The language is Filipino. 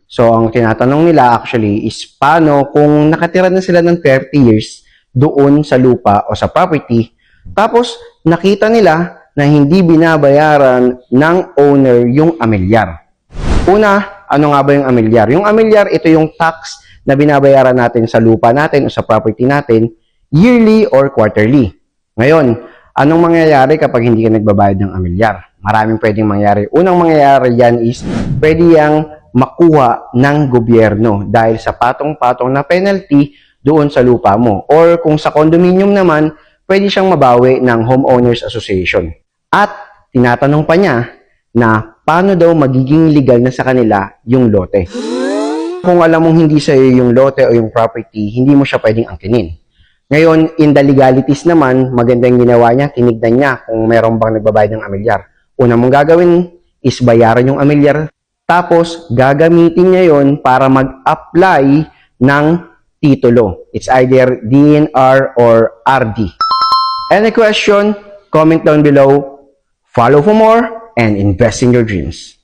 So, ang tinatanong nila actually is paano kung nakatira na sila ng 30 years doon sa lupa o sa property, tapos nakita nila na hindi binabayaran ng owner yung amilyar. Una, ano nga ba yung amilyar? Yung amilyar, ito yung tax na binabayaran natin sa lupa natin o sa property natin yearly or quarterly. Ngayon, anong mangyayari kapag hindi ka nagbabayad ng amilyar? Maraming pwedeng mangyari. Unang mangyayari yan is pwede yang makuha ng gobyerno dahil sa patong-patong na penalty doon sa lupa mo. Or kung sa condominium naman, pwede siyang mabawi ng homeowners association. At tinatanong pa niya na paano daw magiging legal na sa kanila yung lote. Kung alam mong hindi sa iyo yung lote o yung property, hindi mo siya pwedeng angkinin. Ngayon, in the legalities naman, magandang ginawa niya, tinignan niya kung meron bang nagbabayad ng amilyar. Una mong gagawin is bayaran yung amilyar, tapos gagamitin niya yon para mag-apply ng titulo. It's either DNR or RD. Any question? Comment down below. Follow for more and invest in your dreams.